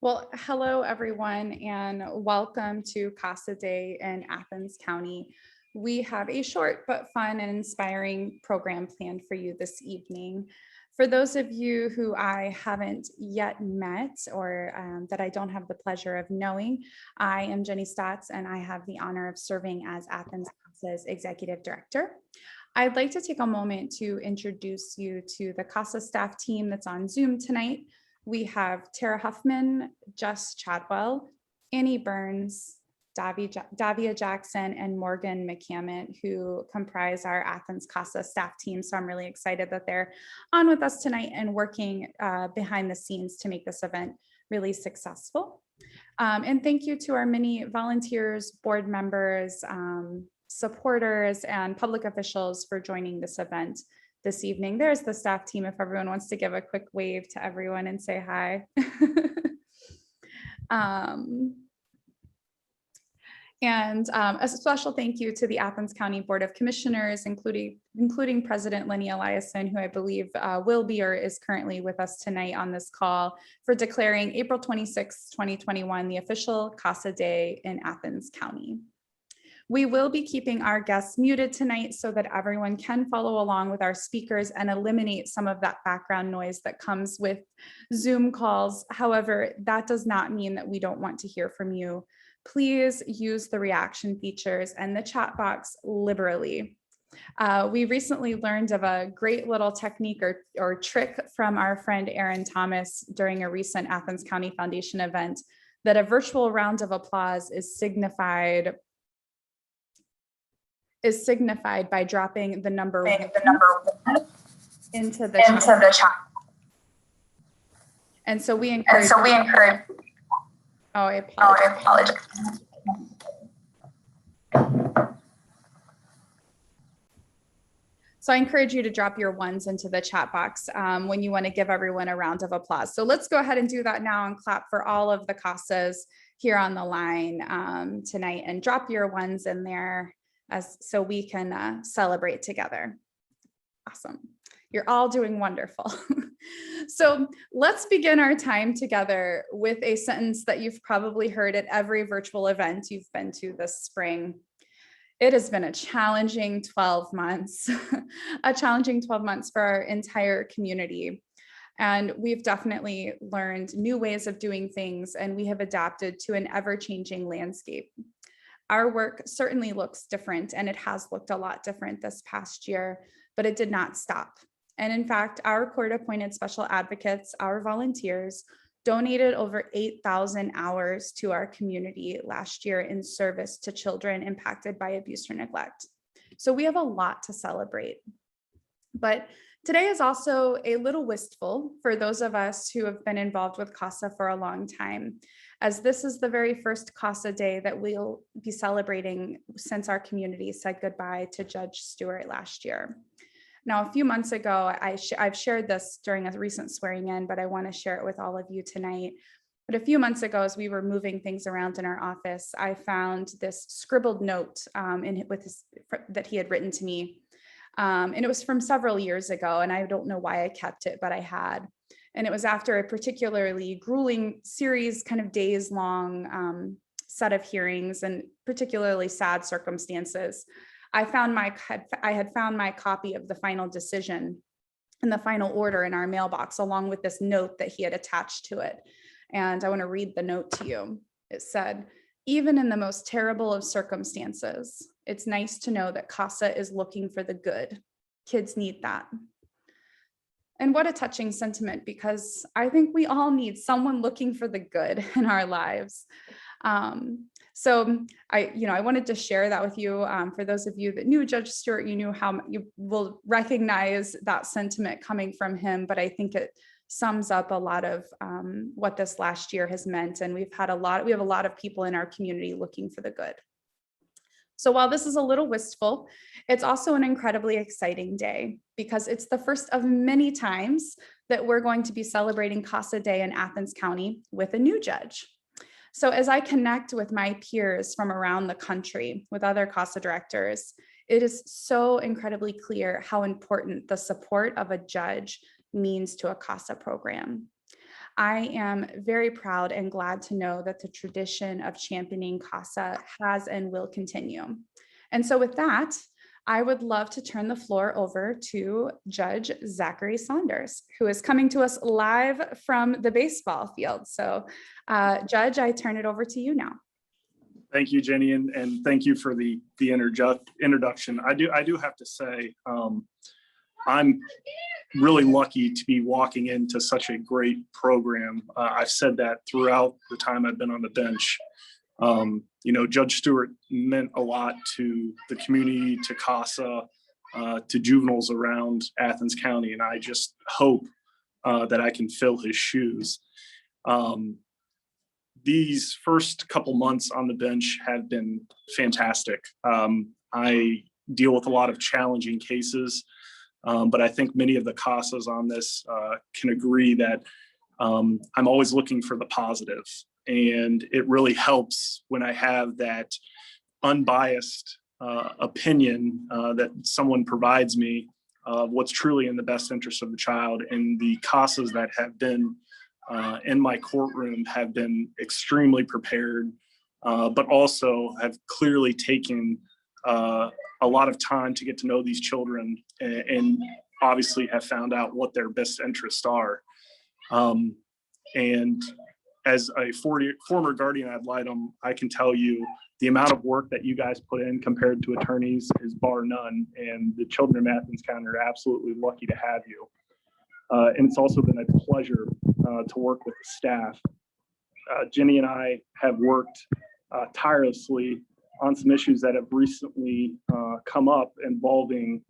Well, hello everyone, and welcome to Casa Day in Athens County. We have a short but fun and inspiring program planned for you this evening. For those of you who I haven't yet met or that I don't have the pleasure of knowing, I am Jenny Stotts and I have the honor of serving as Athens Casa's Executive Director. I'd like to take a moment to introduce you to the Casa staff team that's on Zoom tonight. We have Tara Huffman, Jess Chadwell, Annie Burns, Davia Jackson, and Morgan McCammon, who comprise our Athens Casa staff team. So I'm really excited that they're on with us tonight and working behind the scenes to make this event really successful. And thank you to our many volunteers, board members, supporters, and public officials for joining this event this evening. There's the staff team if everyone wants to give a quick wave to everyone and say hi. A special thank you to the Athens County Board of Commissioners, including President Lenny Eliason, who I believe will be or is currently with us tonight on this call, for declaring April 26, 2021, the official Casa Day in Athens County. We will be keeping our guests muted tonight so that everyone can follow along with our speakers and eliminate some of that background noise that comes with Zoom calls. However, that does not mean that we don't want to hear from you. Please use the reaction features and the chat box liberally. We recently learned of a great little technique or trick from our friend Aaron Thomas during a recent Athens County Foundation event, that a virtual round of applause is signified by dropping the number one into the chat. And so we encourage. Oh, I apologize. So I encourage you to drop your ones into the chat box when you want to give everyone a round of applause. So let's go ahead and do that now and clap for all of the Casas here on the line tonight, and drop your ones in there so we can celebrate together. Awesome. You're all doing wonderful. So let's begin our time together with a sentence that you've probably heard at every virtual event you've been to this spring. It has been a challenging 12 months, a challenging 12 months for our entire community. And we've definitely learned new ways of doing things, and we have adapted to an ever-changing landscape. Our work certainly looks different, and it has looked a lot different this past year, but it did not stop. And in fact, our court-appointed special advocates, our volunteers, donated over 8,000 hours to our community last year in service to children impacted by abuse or neglect. So we have a lot to celebrate. But today is also a little wistful for those of us who have been involved with Casa for a long time, as this is the very first Casa Day that we'll be celebrating since our community said goodbye to Judge Stewart last year. Now, a few months ago, I've shared this during a recent swearing in, but I want to share it with all of you tonight. But a few months ago, as we were moving things around in our office, I found this scribbled note that he had written to me. And it was from several years ago, and I don't know why I kept it, but I had. And it was after a particularly grueling series, kind of days long set of hearings and particularly sad circumstances. I had found my copy of the final decision and the final order in our mailbox, along with this note that he had attached to it. And I want to read the note to you. It said, "Even in the most terrible of circumstances, it's nice to know that Casa is looking for the good. Kids need that." And what a touching sentiment, because I think we all need someone looking for the good in our lives. So I wanted to share that with you. For those of you that knew Judge Stewart, you knew how you will recognize that sentiment coming from him, but I think it sums up a lot of what this last year has meant. And we have a lot of people in our community looking for the good. So while this is a little wistful, it's also an incredibly exciting day, because it's the first of many times that we're going to be celebrating Casa Day in Athens County with a new judge. So as I connect with my peers from around the country, with other Casa directors, it is so incredibly clear how important the support of a judge means to a Casa program. I am very proud and glad to know that the tradition of championing Casa has and will continue. And so with that, I would love to turn the floor over to Judge Zachary Saunders, who is coming to us live from the baseball field. So Judge, I turn it over to you now. Thank you, Jenny, and thank you for the introduction. I do have to say, I'm really lucky to be walking into such a great program. I've said that throughout the time I've been on the bench. Judge Stewart meant a lot to the community, to Casa, to juveniles around Athens County, and I just hope that I can fill his shoes. These first couple months on the bench have been fantastic. I deal with a lot of challenging cases, but I think many of the Casas on this can agree that I'm always looking for the positive. And it really helps when I have that unbiased opinion that someone provides me of what's truly in the best interest of the child. And the Casas that have been in my courtroom have been extremely prepared, but also have clearly taken a lot of time to get to know these children and obviously have found out what their best interests are. And as a former guardian ad litem, I can tell you the amount of work that you guys put in compared to attorneys is bar none. And the children of Athens County are absolutely lucky to have you. And it's also been a pleasure to work with the staff. Jenny and I have worked tirelessly on some issues that have recently come up involving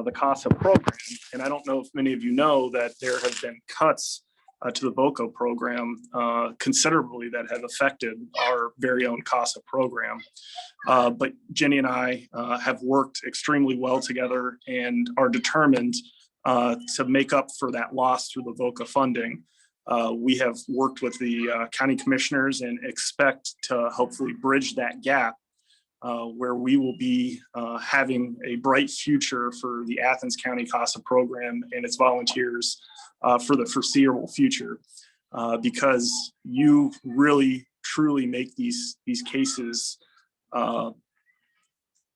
the Casa program. And I don't know if many of you know that there have been cuts to the VOCA program considerably that have affected our very own Casa program. But Jenny and I have worked extremely well together and are determined to make up for that loss through the VOCA funding. We have worked with the county commissioners and expect to hopefully bridge that gap where we will be having a bright future for the Athens County Casa program and its volunteers for the foreseeable future, because you really truly make these cases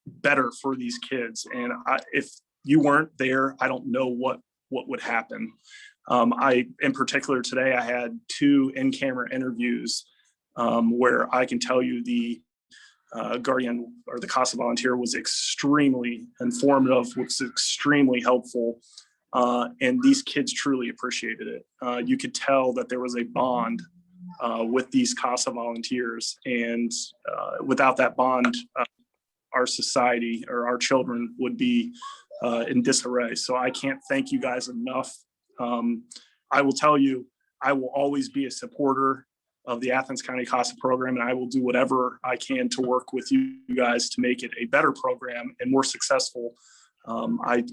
better for these kids. And if you weren't there, I don't know what would happen. In particular today, I had 2 in-camera interviews where I can tell you the guardian or the Casa volunteer was extremely informative, was extremely helpful. And these kids truly appreciated it. You could tell that there was a bond with these Casa volunteers. And without that bond, our society or our children would be in disarray. So I can't thank you guys enough. I will tell you, I will always be a supporter of the Athens County Casa program, and I will do whatever I can to work with you guys to make it a better program and more successful. I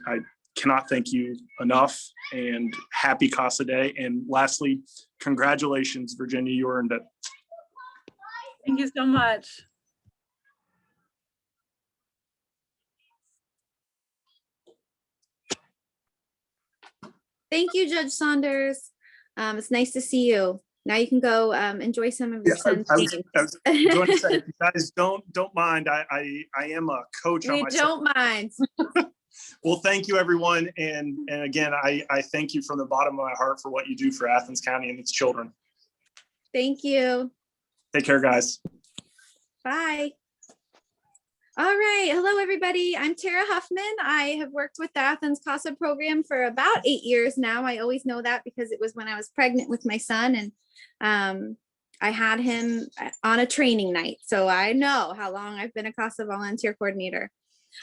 cannot thank you enough, and happy Casa Day. And lastly, congratulations, Virginia, you earned it. Thank you so much. Thank you, Judge Saunders. It's nice to see you. Now you can go enjoy some of your son's games. I was going to say, if you guys don't mind, I am a coach on We myself. don't mind. Well, thank you, everyone. And again, I thank you from the bottom of my heart for what you do for Athens County and its children. Thank you. Take care, guys. Bye. All right. Hello, everybody. I'm Tara Huffman. I have worked with the Athens Casa program for about 8 years now. I always know that because it was when I was pregnant with my son, and I had him on a training night. So I know how long I've been a Casa volunteer coordinator.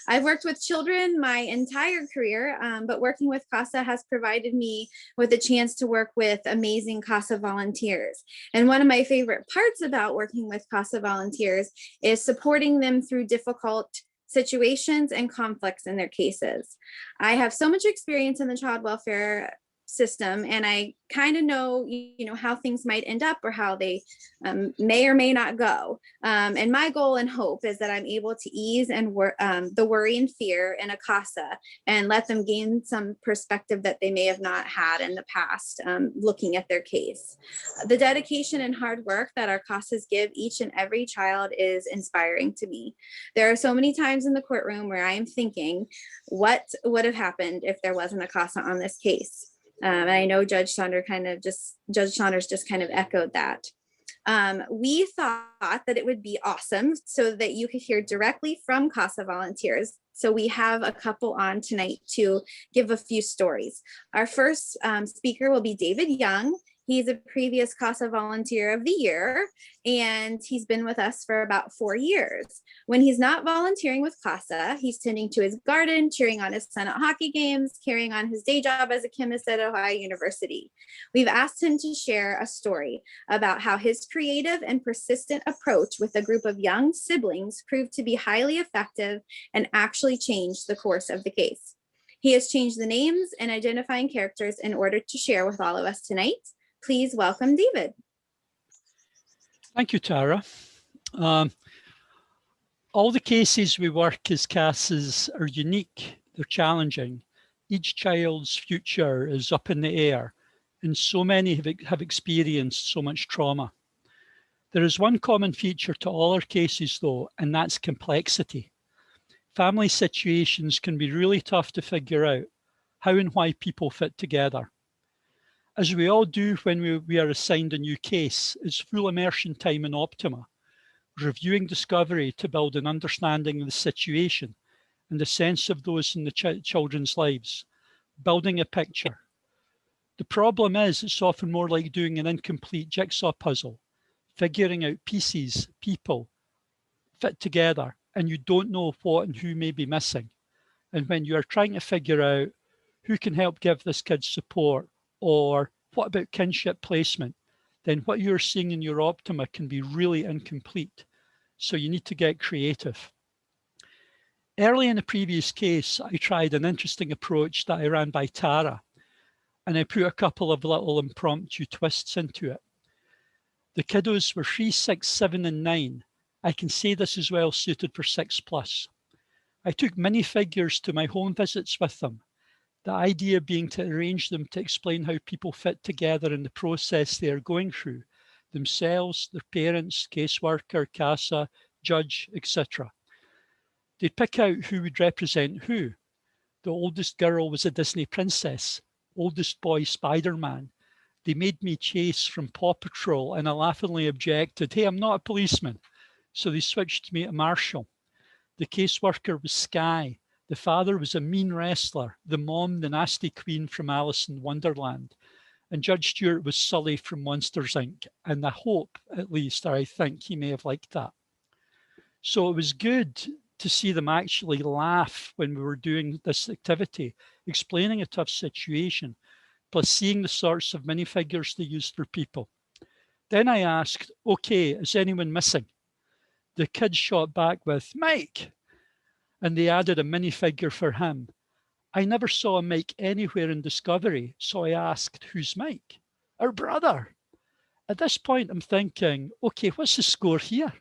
I've worked with children my entire career, but working with Casa has provided me with a chance to work with amazing Casa volunteers. And one of my favorite parts about working with Casa volunteers is supporting them through difficult situations and conflicts in their cases. I have so much experience in the child welfare system, and I kind of know, how things might end up or how they may or may not go. And my goal and hope is that I'm able to ease the worry and fear in a CASA and let them gain some perspective that they may have not had in the past, looking at their case. The dedication and hard work that our CASAs give each and every child is inspiring to me. There are so many times in the courtroom where I am thinking, what would have happened if there wasn't a CASA on this case? And I know Judge Saunders just kind of echoed that. We thought that it would be awesome so that you could hear directly from CASA volunteers. So we have a couple on tonight to give a few stories. Our first speaker will be David Young. He's a previous CASA Volunteer of the Year, and he's been with us for about 4 years. When he's not volunteering with CASA, he's tending to his garden, cheering on his son at hockey games, carrying on his day job as a chemist at Ohio University. We've asked him to share a story about how his creative and persistent approach with a group of young siblings proved to be highly effective and actually changed the course of the case. He has changed the names and identifying characters in order to share with all of us tonight. Please welcome David. Thank you, Tara. All the cases we work as CASAs are unique, they're challenging. Each child's future is up in the air, and so many have experienced so much trauma. There is one common feature to all our cases though, and that's complexity. Family situations can be really tough to figure out how and why people fit together. As we all do when we are assigned a new case, it's full immersion time in Optima, reviewing discovery to build an understanding of the situation and the sense of those in the children's lives, building a picture. The problem is it's often more like doing an incomplete jigsaw puzzle, figuring out pieces, people fit together, and you don't know what and who may be missing. And when you are trying to figure out who can help give this kid support, or what about kinship placement, then what you're seeing in your Optima can be really incomplete. So you need to get creative. Early in the previous case, I tried an interesting approach that I ran by Tara, and I put a couple of little impromptu twists into it. The kiddos were 3, 6, 7, and 9. I can say this is well suited for 6+. I took minifigures to my home visits with them. The idea being to arrange them to explain how people fit together in the process they are going through, themselves, their parents, caseworker, CASA, judge, etc. They'd pick out who would represent who. The oldest girl was a Disney princess, oldest boy Spider-Man. They made me Chase from Paw Patrol, and I laughingly objected, "Hey, I'm not a policeman." So they switched me to Marshall. The caseworker was Sky. The father was a mean wrestler, the mom, the nasty queen from Alice in Wonderland. And Judge Stewart was Sully from Monsters, Inc. And I hope, at least, or I think he may have liked that. So it was good to see them actually laugh when we were doing this activity, explaining a tough situation, plus seeing the sorts of minifigures they used for people. Then I asked, "Okay, is anyone missing?" The kids shot back with, "Mike," and they added a minifigure for him. I never saw Mike anywhere in Discovery, so I asked, "Who's Mike?" "Our brother." At this point, I'm thinking, okay, what's the score here?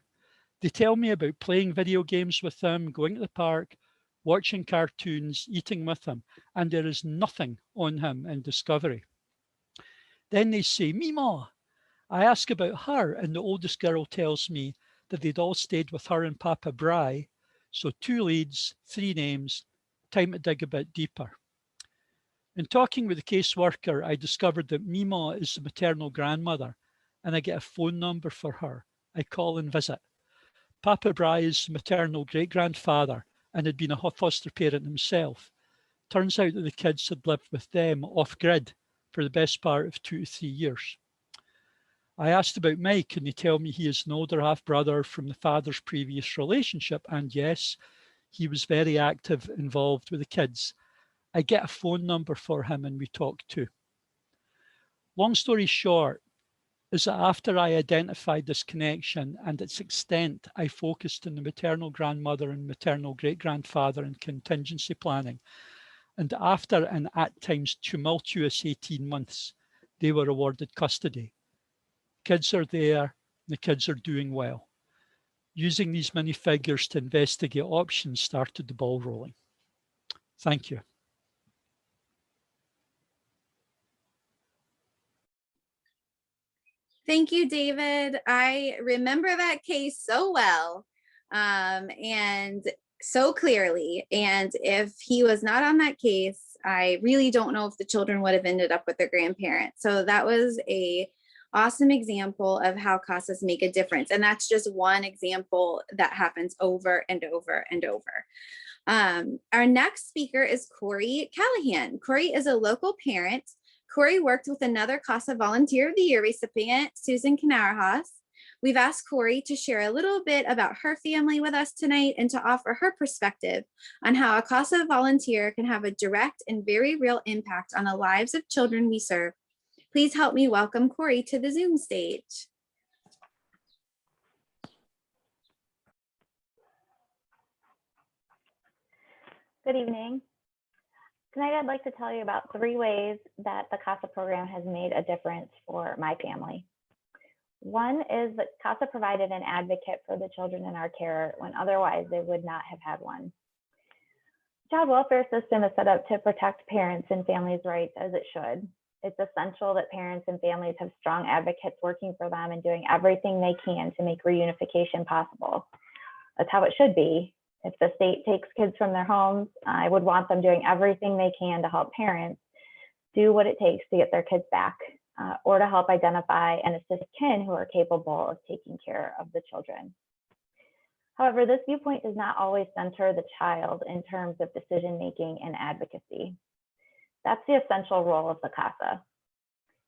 They tell me about playing video games with him, going to the park, watching cartoons, eating with him, and there is nothing on him in Discovery. Then they say, "Mima." I ask about her, and the oldest girl tells me that they'd all stayed with her and Papa Bry. So 2 leads, 3 names, time to dig a bit deeper. In talking with the caseworker, I discovered that Mima is the maternal grandmother, and I get a phone number for her. I call and visit. Papa Bry is the maternal great-grandfather and had been a foster parent himself. Turns out that the kids had lived with them off-grid for the best part of 2 to 3 years. I asked about Mike, and they tell me he is an older half-brother from the father's previous relationship, and yes, he was very active, involved with the kids. I get a phone number for him and we talk too. Long story short is that after I identified this connection and its extent, I focused on the maternal grandmother and maternal great-grandfather and contingency planning. and after an at times tumultuous 18 months, they were awarded custody. Kids are there, the kids are doing well. Using these many figures to investigate options started the ball rolling. Thank you. Thank you, David. I remember that case so well and so clearly. And if he was not on that case, I really don't know if the children would have ended up with their grandparents. So that was a awesome example of how CASAs make a difference. And that's just one example that happens over and over and over. Our next speaker is Corey Callahan. Corey is a local parent. Corey worked with another CASA Volunteer of the Year recipient, Susan Canarahas. We've asked Corey to share a little bit about her family with us tonight and to offer her perspective on how a CASA volunteer can have a direct and very real impact on the lives of children we serve. Please help me welcome Corey to the Zoom stage. Good evening. Tonight, I'd like to tell you about 3 ways that the CASA program has made a difference for my family. One is that CASA provided an advocate for the children in our care when otherwise they would not have had one. The child welfare system is set up to protect parents and families' rights as it should. It's essential that parents and families have strong advocates working for them and doing everything they can to make reunification possible. That's how it should be. If the state takes kids from their homes, I would want them doing everything they can to help parents do what it takes to get their kids back, or to help identify and assist kin who are capable of taking care of the children. However, this viewpoint does not always center the child in terms of decision-making and advocacy. That's the essential role of the CASA.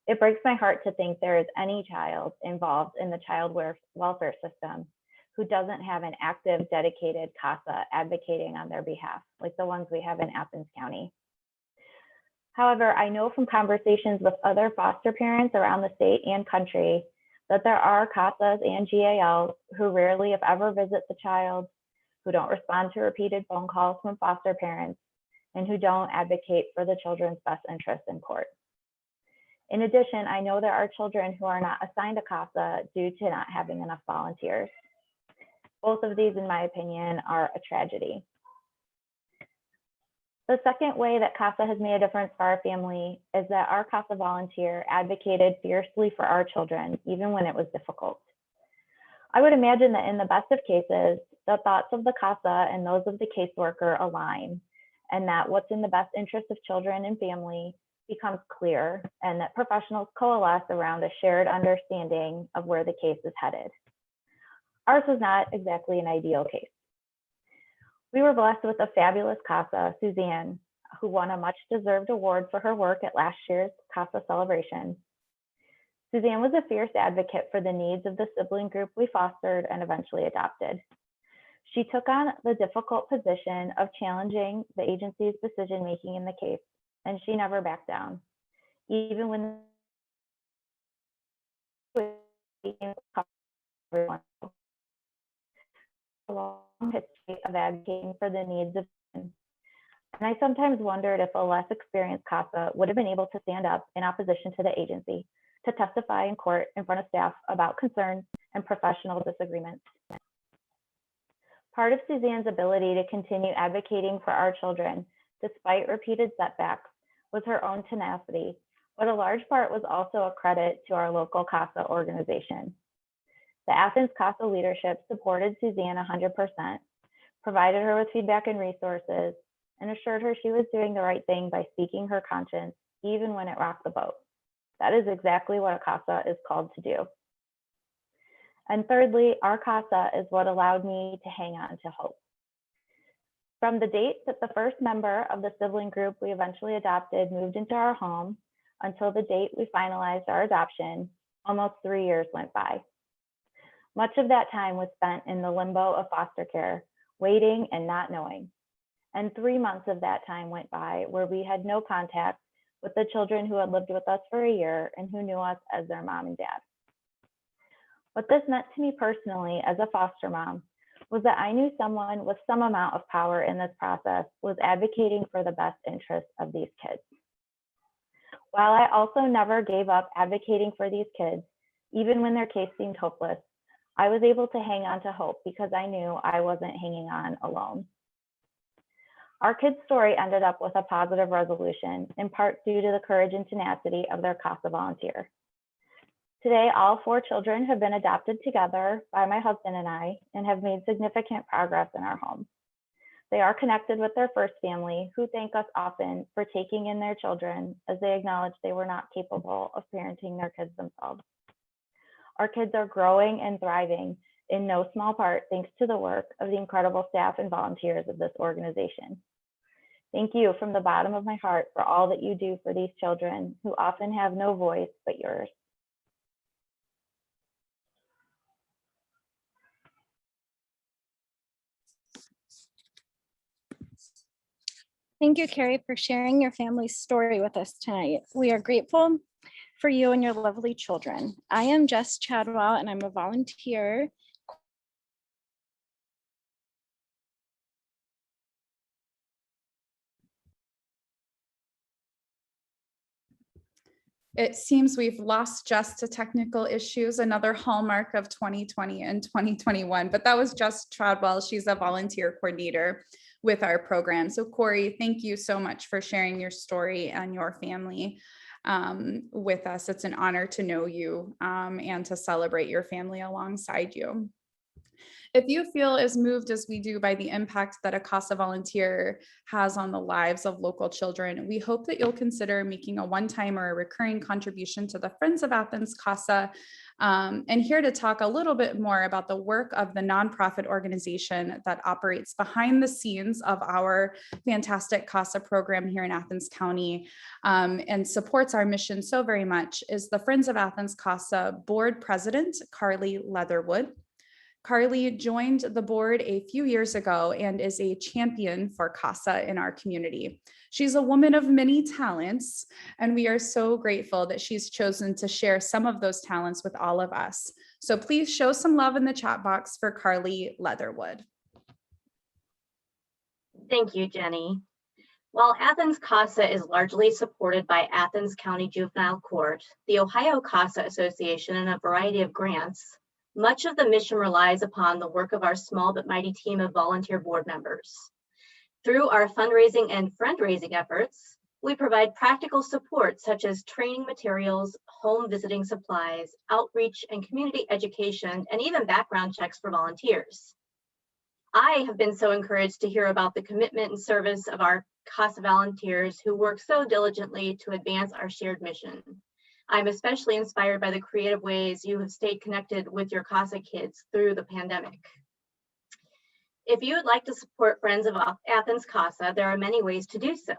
It breaks my heart to think there is any child involved in the child welfare system who doesn't have an active, dedicated CASA advocating on their behalf, like the ones we have in Athens County. However, I know from conversations with other foster parents around the state and country that there are CASAs and GALs who rarely, if ever, visit the child, who don't respond to repeated phone calls from foster parents, and who don't advocate for the children's best interests in court. In addition, I know there are children who are not assigned a CASA due to not having enough volunteers. Both of these, in my opinion, are a tragedy. The second way that CASA has made a difference for our family is that our CASA volunteer advocated fiercely for our children, even when it was difficult. I would imagine that in the best of cases, the thoughts of the CASA and those of the caseworker align, and that what's in the best interest of children and family becomes clear, and that professionals coalesce around a shared understanding of where the case is headed. Ours was not exactly an ideal case. We were blessed with a fabulous CASA, Suzanne, who won a much-deserved award for her work at last year's CASA celebration. Suzanne was a fierce advocate for the needs of the sibling group we fostered and eventually adopted. She took on the difficult position of challenging the agency's decision-making in the case, and she never backed down, even when everyone. A long history of advocating for the needs of women. And I sometimes wondered if a less experienced CASA would have been able to stand up in opposition to the agency, to testify in court in front of staff about concerns and professional disagreements. Part of Suzanne's ability to continue advocating for our children, despite repeated setbacks, was her own tenacity, but a large part was also a credit to our local CASA organization. The Athens CASA leadership supported Suzanne 100%, provided her with feedback and resources, and assured her she was doing the right thing by speaking her conscience, even when it rocked the boat. That is exactly what a CASA is called to do. And thirdly, our CASA is what allowed me to hang on to hope. From the date that the first member of the sibling group we eventually adopted moved into our home until the date we finalized our adoption, almost 3 years went by. Much of that time was spent in the limbo of foster care, waiting and not knowing. And 3 months of that time went by where we had no contact with the children who had lived with us for a year and who knew us as their mom and dad. What this meant to me personally as a foster mom was that I knew someone with some amount of power in this process was advocating for the best interests of these kids. While I also never gave up advocating for these kids, even when their case seemed hopeless, I was able to hang on to hope because I knew I wasn't hanging on alone. Our kids' story ended up with a positive resolution, in part due to the courage and tenacity of their Casa volunteer. Today, all 4 children have been adopted together by my husband and I and have made significant progress in our home. They are connected with their first family, who thank us often for taking in their children as they acknowledge they were not capable of parenting their kids themselves. Our kids are growing and thriving in no small part thanks to the work of the incredible staff and volunteers of this organization. Thank you from the bottom of my heart for all that you do for these children who often have no voice but yours. Thank you, Carrie, for sharing your family's story with us tonight. We are grateful for you and your lovely children. I am Jess Chadwell, and I'm a volunteer. It seems we've lost Jess to technical issues, another hallmark of 2020 and 2021, but that was Jess Chadwell. She's a volunteer coordinator with our program. So Corey, thank you so much for sharing your story and your family with us. It's an honor to know you and to celebrate your family alongside you. If you feel as moved as we do by the impact that a Casa volunteer has on the lives of local children, we hope that you'll consider making a one-time or a recurring contribution to the Friends of Athens Casa. And here to talk a little bit more about the work of the nonprofit organization that operates behind the scenes of our fantastic Casa program here in Athens County and supports our mission so very much is the Friends of Athens Casa board president, Carly Leatherwood. Carly joined the board a few years ago and is a champion for Casa in our community. She's a woman of many talents, and we are so grateful that she's chosen to share some of those talents with all of us. So please show some love in the chat box for Carly Leatherwood. Thank you, Jenny. While Athens Casa is largely supported by Athens County Juvenile Court, the Ohio Casa Association, and a variety of grants, much of the mission relies upon the work of our small but mighty team of volunteer board members. Through our fundraising and friend-raising efforts, we provide practical support such as training materials, home visiting supplies, outreach and community education, and even background checks for volunteers. I have been so encouraged to hear about the commitment and service of our Casa volunteers who work so diligently to advance our shared mission. I'm especially inspired by the creative ways you have stayed connected with your Casa kids through the pandemic. If you would like to support Friends of Athens Casa, there are many ways to do so.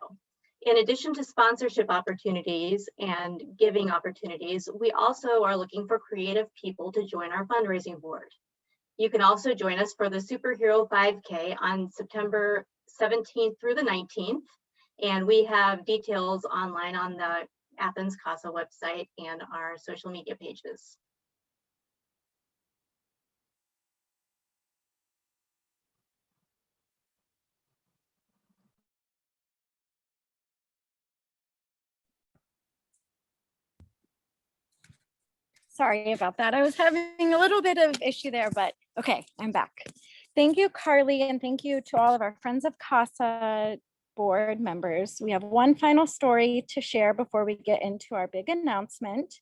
In addition to sponsorship opportunities and giving opportunities, we also are looking for creative people to join our fundraising board. You can also join us for the Superhero 5K on September 17th through the 19th, and we have details online on the Athens Casa website and our social media pages. Sorry about that. I was having a little bit of issue there, but okay, I'm back. Thank you, Carly, and thank you to all of our Friends of Casa board members. We have one final story to share before we get into our big announcement.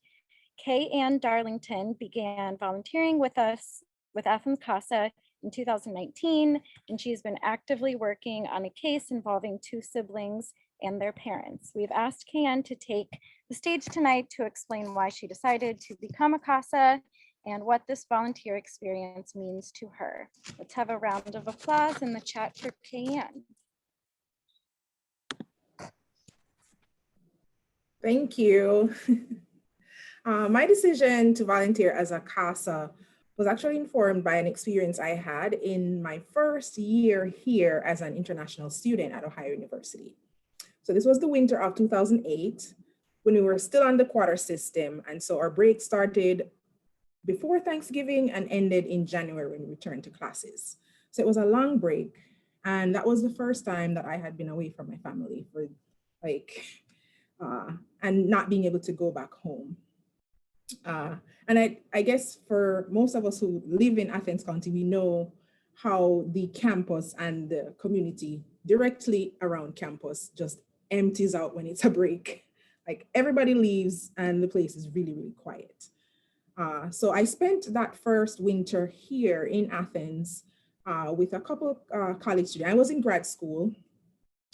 Kay Ann Darlington began volunteering with us with Athens Casa in 2019, and she's been actively working on a case involving 2 siblings and their parents. We've asked Kay Ann to take the stage tonight to explain why she decided to become a Casa and what this volunteer experience means to her. Let's have a round of applause in the chat for Kay Ann. Thank you. My decision to volunteer as a Casa was actually informed by an experience I had in my first year here as an international student at Ohio University. So this was the winter of 2008 when we were still on the quarter system. And so our break started before Thanksgiving and ended in January when we returned to classes. So it was a long break. And that was the first time that I had been away from my family for and not being able to go back home. And I guess for most of us who live in Athens County, we know how the campus and the community directly around campus just empties out when it's a break. Like everybody leaves and the place is really, really quiet. So I spent that first winter here in Athens with a couple of college students. I was in grad school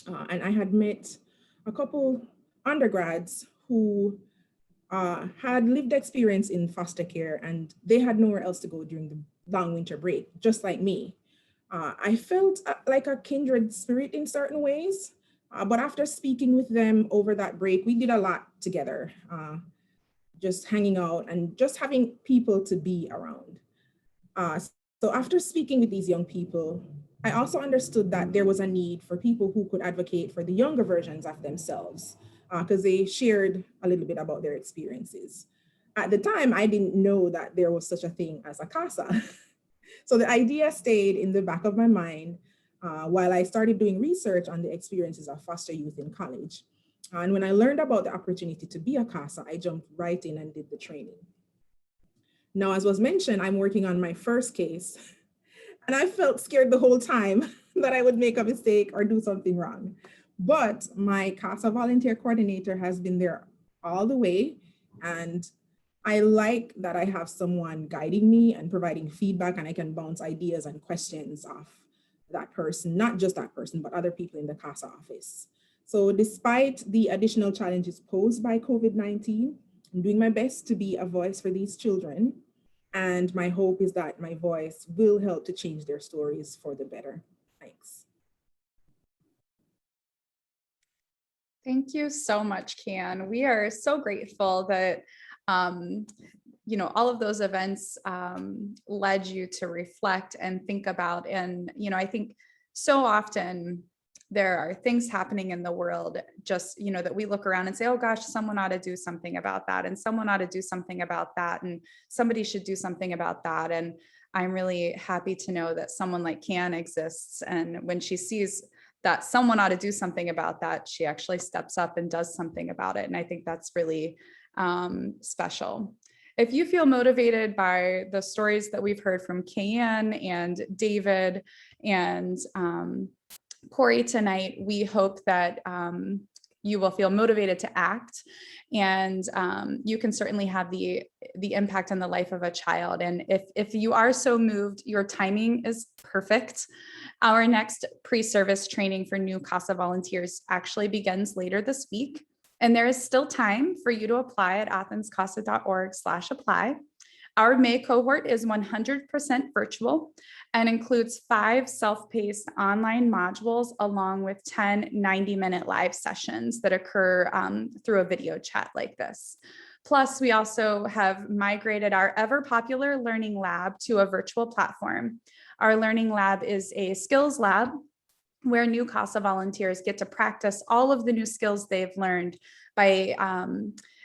and I had met a couple undergrads who had lived experience in foster care and they had nowhere else to go during the long winter break, just like me. I felt like a kindred spirit in certain ways, but after speaking with them over that break, we did a lot together, just hanging out and just having people to be around. So after speaking with these young people, I also understood that there was a need for people who could advocate for the younger versions of themselves, because they shared a little bit about their experiences. At the time, I didn't know that there was such a thing as a Casa. So the idea stayed in the back of my mind while I started doing research on the experiences of foster youth in college. And when I learned about the opportunity to be a Casa, I jumped right in and did the training. Now, as was mentioned, I'm working on my first case, and I felt scared the whole time that I would make a mistake or do something wrong. But my Casa volunteer coordinator has been there all the way, and I like that I have someone guiding me and providing feedback, and I can bounce ideas and questions off that person, not just that person, but other people in the Casa office. So despite the additional challenges posed by COVID-19, I'm doing my best to be a voice for these children. And my hope is that my voice will help to change their stories for the better. Thanks. Thank you so much, Can. We are so grateful that all of those events led you to reflect and think about. And, I think so often there are things happening in the world just, that we look around and say, oh gosh, someone ought to do something about that. And someone ought to do something about that. And somebody should do something about that. And I'm really happy to know that someone like Can exists. And when she sees that someone ought to do something about that, she actually steps up and does something about it. And I think that's really special. If you feel motivated by the stories that we've heard from Can and David and Corey tonight, we hope that you will feel motivated to act, and you can certainly have the impact on the life of a child. And if you are so moved, your timing is perfect. Our next pre-service training for new Casa volunteers actually begins later this week, and there is still time for you to apply at athenscasa.org/apply. Our May cohort is 100% virtual and includes 5 self-paced online modules along with 10 90-minute live sessions that occur through a video chat like this. Plus, we also have migrated our ever-popular Learning Lab to a virtual platform. Our Learning Lab is a skills lab where new Casa volunteers get to practice all of the new skills they've learned by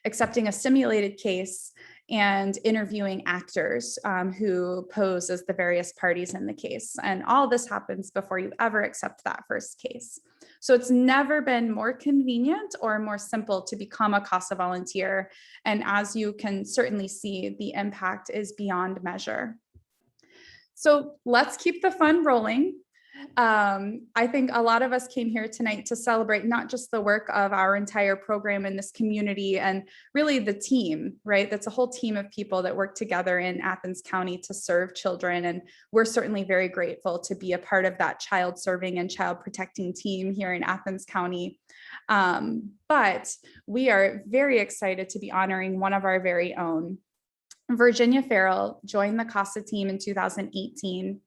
accepting a simulated case and interviewing actors who pose as the various parties in the case. And all this happens before you ever accept that first case. So it's never been more convenient or more simple to become a Casa volunteer. And as you can certainly see, the impact is beyond measure. So let's keep the fun rolling. I think a lot of us came here tonight to celebrate not just the work of our entire program in this community and really the team, right? That's a whole team of people that work together in Athens County to serve children. And we're certainly very grateful to be a part of that child serving and child protecting team here in Athens County. But we are very excited to be honoring one of our very own. Virginia Farrell joined the Casa team in 2018.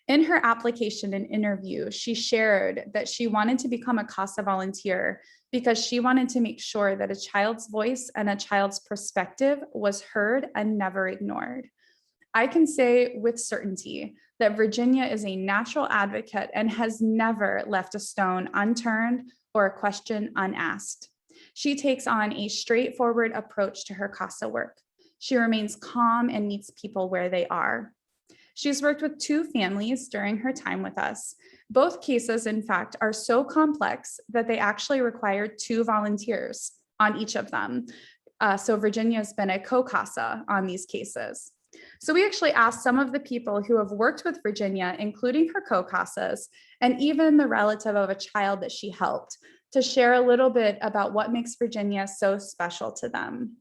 In her application and interview, she shared that she wanted to become a Casa volunteer because she wanted to make sure that a child's voice and a child's perspective was heard and never ignored. I can say with certainty that Virginia is a natural advocate and has never left a stone unturned or a question unasked. She takes on a straightforward approach to her Casa work. She remains calm and meets people where they are. She's worked with 2 families during her time with us. Both cases, in fact, are so complex that they actually required 2 volunteers on each of them. So Virginia has been a co-CASA on these cases. So we actually asked some of the people who have worked with Virginia, including her co-CASAs, and even the relative of a child that she helped, to share a little bit about what makes Virginia so special to them.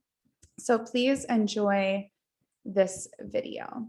So please enjoy this video.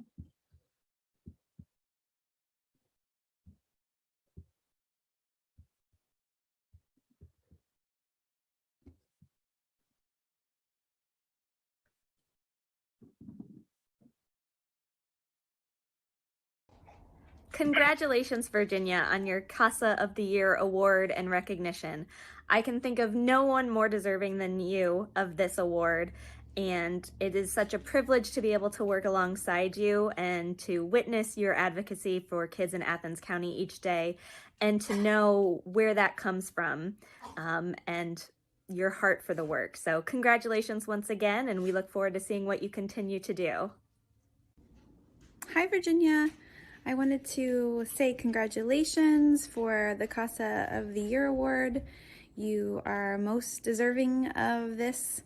Congratulations, Virginia, on your Casa of the Year award and recognition. I can think of no one more deserving than you of this award, and it is such a privilege to be able to work alongside you and to witness your advocacy for kids in Athens County each day, and to know where that comes from, and your heart for the work. So congratulations once again, and we look forward to seeing what you continue to do. Hi, Virginia. I wanted to say congratulations for the Casa of the Year award. You are most deserving of this.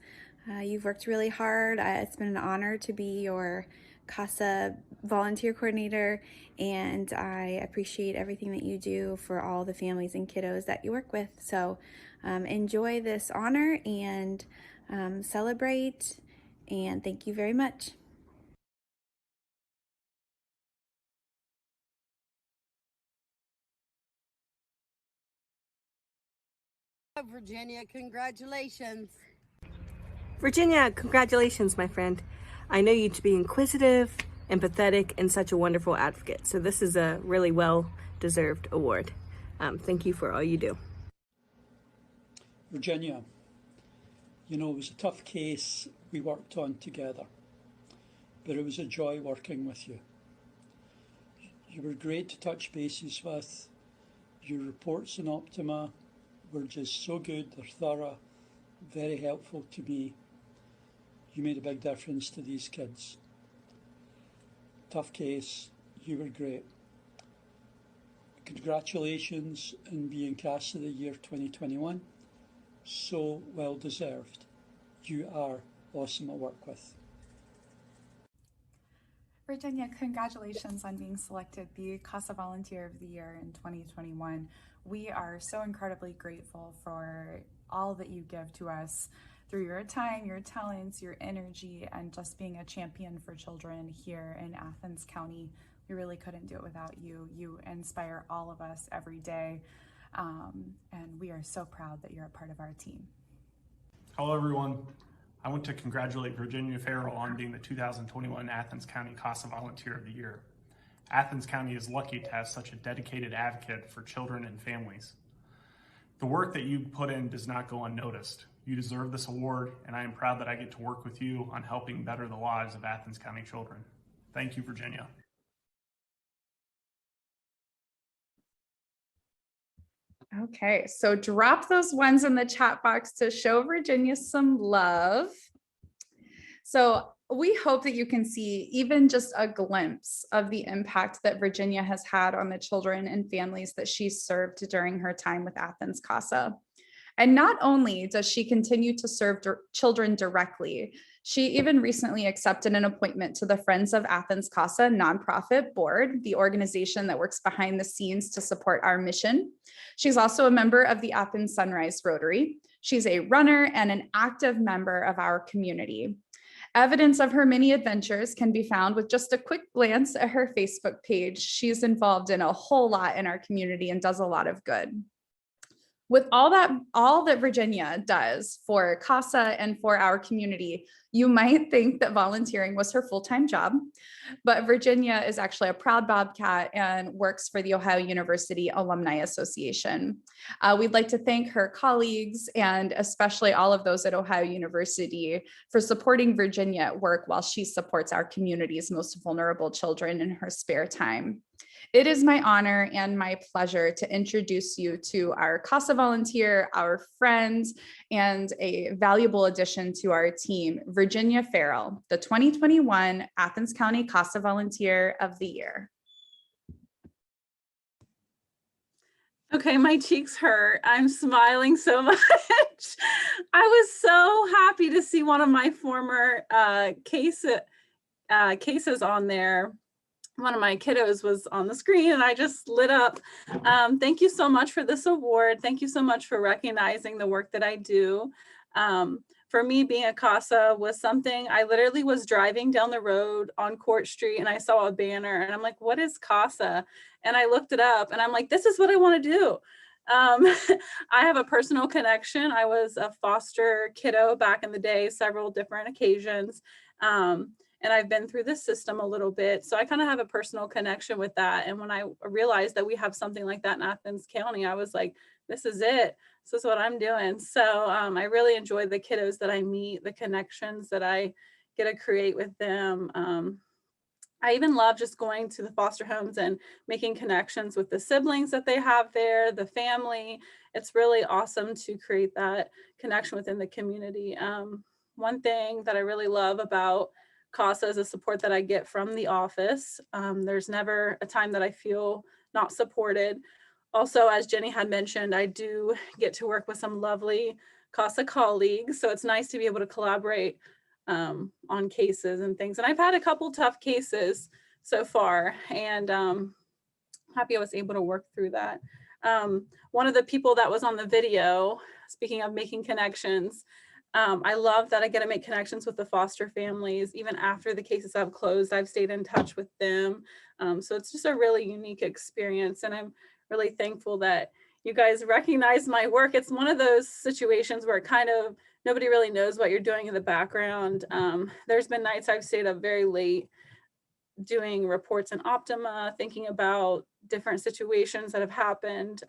You've worked really hard. It's been an honor to be your Casa volunteer coordinator, and I appreciate everything that you do for all the families and kiddos that you work with. So enjoy this honor and celebrate, and thank you very much. Virginia, congratulations. Virginia, congratulations, my friend. I know you to be inquisitive, empathetic, and such a wonderful advocate. So this is a really well-deserved award. Thank you for all you do. Virginia, you know, it was a tough case we worked on together, but it was a joy working with you. You were great to touch bases with. Your reports and Optima were just so good, they're thorough, very helpful to me. You made a big difference to these kids. Tough case, you were great. Congratulations on being Casa of the Year 2021. So well deserved. You are awesome to work with. Virginia, congratulations on being selected the Casa Volunteer of the Year in 2021. We are so incredibly grateful for all that you give to us through your time, your talents, your energy, and just being a champion for children here in Athens County. We really couldn't do it without you. You inspire all of us every day, and we are so proud that you're a part of our team. Hello, everyone. I want to congratulate Virginia Farrell on being the 2021 Athens County Casa Volunteer of the Year. Athens County is lucky to have such a dedicated advocate for children and families. The work that you put in does not go unnoticed. You deserve this award, and I am proud that I get to work with you on helping better the lives of Athens County children. Thank you, Virginia. Okay, so drop those ones in the chat box to show Virginia some love. So we hope that you can see even just a glimpse of the impact that Virginia has had on the children and families that she's served during her time with Athens Casa. And not only does she continue to serve children directly, she even recently accepted an appointment to the Friends of Athens Casa nonprofit board, the organization that works behind the scenes to support our mission. She's also a member of the Athens Sunrise Rotary. She's a runner and an active member of our community. Evidence of her many adventures can be found with just a quick glance at her Facebook page. She's involved in a whole lot in our community and does a lot of good. With all that Virginia does for Casa and for our community, you might think that volunteering was her full-time job, but Virginia is actually a proud Bobcat and works for the Ohio University Alumni Association. We'd like to thank her colleagues and especially all of those at Ohio University for supporting Virginia at work while she supports our community's most vulnerable children in her spare time. It is my honor and my pleasure to introduce you to our Casa volunteer, our friends, and a valuable addition to our team, Virginia Farrell, the 2021 Athens County Casa Volunteer of the Year. Okay, my cheeks hurt. I'm smiling so much. I was so happy to see one of my former cases on there. One of my kiddos was on the screen and I just lit up. Thank you so much for this award. Thank you so much for recognizing the work that I do. For me, being a CASA was something, I literally was driving down the road on Court Street and I saw a banner and I'm like, what is CASA? And I looked it up and I'm like, this is what I want to do. I have a personal connection. I was a foster kiddo back in the day, several different occasions. And I've been through this system a little bit. So I kind of have a personal connection with that. And when I realized that we have something like that in Athens County, I was like, this is it. This is what I'm doing. So I really enjoy the kiddos that I meet, the connections that I get to create with them. I even love just going to the foster homes and making connections with the siblings that they have there, the family. It's really awesome to create that connection within the community. One thing that I really love about CASA is the support that I get from the office. There's never a time that I feel not supported. Also, as Jenny had mentioned, I do get to work with some lovely CASA colleagues. So it's nice to be able to collaborate on cases and things. And I've had a couple tough cases so far and happy I was able to work through that. One of the people that was on the video, speaking of making connections, I love that I get to make connections with the foster families. Even after the cases have closed, I've stayed in touch with them. So it's just a really unique experience. And I'm really thankful that you guys recognize my work. It's one of those situations where kind of nobody really knows what you're doing in the background. There's been nights I've stayed up very late doing reports in Optima, thinking about different situations that have happened.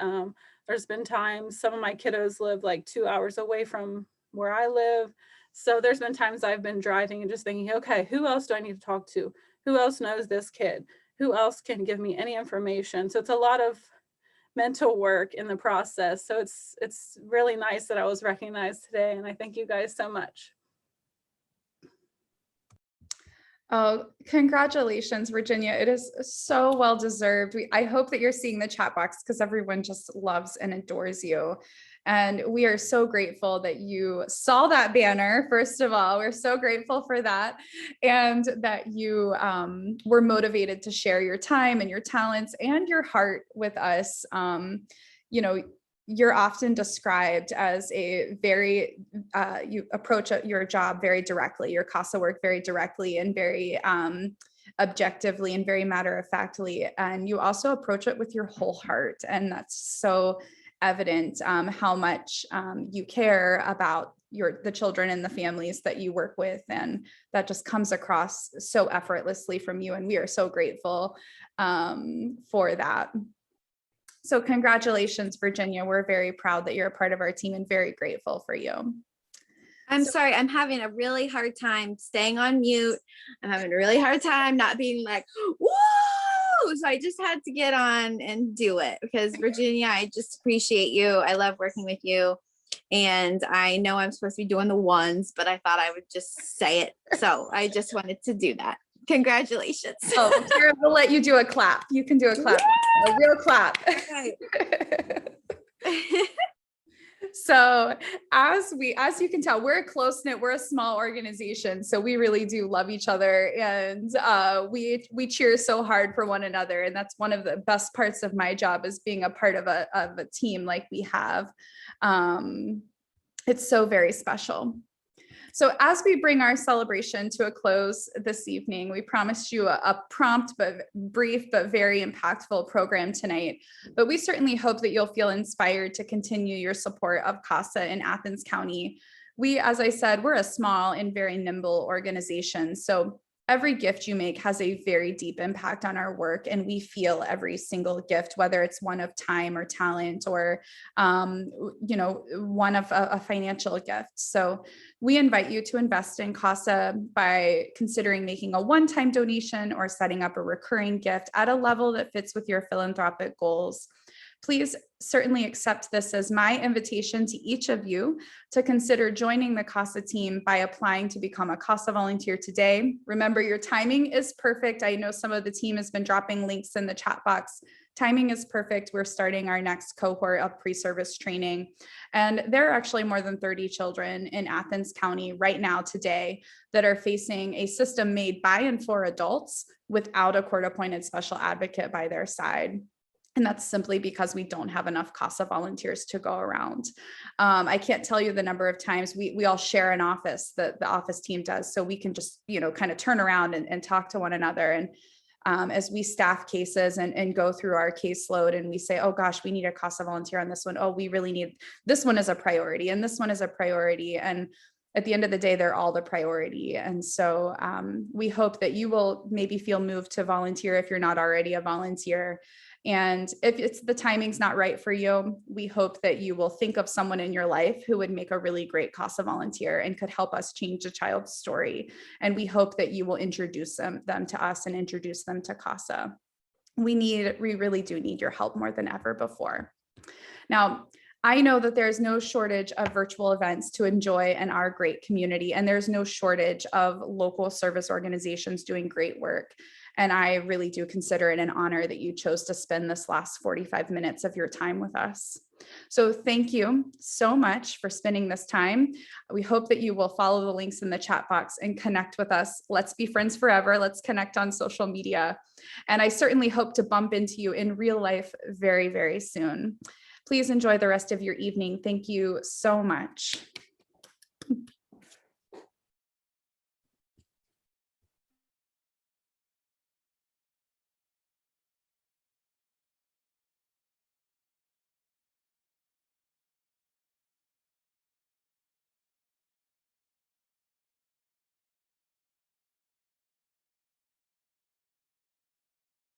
There's been times some of my kiddos live like 2 hours away from where I live. So there's been times I've been driving and just thinking, okay, who else do I need to talk to? Who else knows this kid? Who else can give me any information? So it's a lot of mental work in the process. So it's really nice that I was recognized today. And I thank you guys so much. Oh, congratulations, Virginia. It is so well deserved. I hope that you're seeing the chat box because everyone just loves and adores you. And we are so grateful that you saw that banner. First of all, we're so grateful for that. And that you were motivated to share your time and your talents and your heart with us. You know, you're often described as a very, you approach your job very directly, your CASA work very directly and very objectively and very matter-of-factly. And you also approach it with your whole heart. And that's so evident how much you care about the children and the families that you work with. And that just comes across so effortlessly from you. And we are so grateful for that. So congratulations, Virginia. We're very proud that you're a part of our team and very grateful for you. I'm sorry, I'm having a really hard time staying on mute. I'm having a really hard time not being like, woo! So I just had to get on and do it because Virginia, I just appreciate you. I love working with you. And I know I'm supposed to be doing the ones, but I thought I would just say it. So I just wanted to do that. Congratulations. Oh, Sarah, we'll let you do a clap. You can do a clap, a real clap. Okay. So as you can tell, we're a close-knit, we're a small organization. So we really do love each other and we cheer so hard for one another. And that's one of the best parts of my job is being a part of a team like we have. It's so very special. So as we bring our celebration to a close this evening, we promised you a prompt but brief but very impactful program tonight. But we certainly hope that you'll feel inspired to continue your support of CASA in Athens County. We, as I said, we're a small and very nimble organization. So every gift you make has a very deep impact on our work, and we feel every single gift, whether it's one of time or talent or, one of a financial gift. So we invite you to invest in Casa by considering making a one-time donation or setting up a recurring gift at a level that fits with your philanthropic goals. Please certainly accept this as my invitation to each of you to consider joining the Casa team by applying to become a Casa volunteer today. Remember, your timing is perfect. I know some of the team has been dropping links in the chat box. Timing is perfect. We're starting our next cohort of pre-service training. And there are actually more than 30 children in Athens County right now today that are facing a system made by and for adults without a court-appointed special advocate by their side. And that's simply because we don't have enough Casa volunteers to go around. I can't tell you the number of times we all share an office that the office team does. So we can just, kind of turn around and talk to one another. And as we staff cases and go through our caseload and we say, oh gosh, we need a Casa volunteer on this one. Oh, we really need, this one is a priority and this one is a priority. And at the end of the day, they're all the priority. And so we hope that you will maybe feel moved to volunteer if you're not already a volunteer. And if it's the timing's not right for you, we hope that you will think of someone in your life who would make a really great Casa volunteer and could help us change a child's story. And we hope that you will introduce them to us and introduce them to Casa. We really do need your help more than ever before. Now, I know that there's no shortage of virtual events to enjoy in our great community, and there's no shortage of local service organizations doing great work. And I really do consider it an honor that you chose to spend this last 45 minutes of your time with us. So thank you so much for spending this time. We hope that you will follow the links in the chat box and connect with us. Let's be friends forever. Let's connect on social media. And I certainly hope to bump into you in real life very, very soon. Please enjoy the rest of your evening. Thank you so much.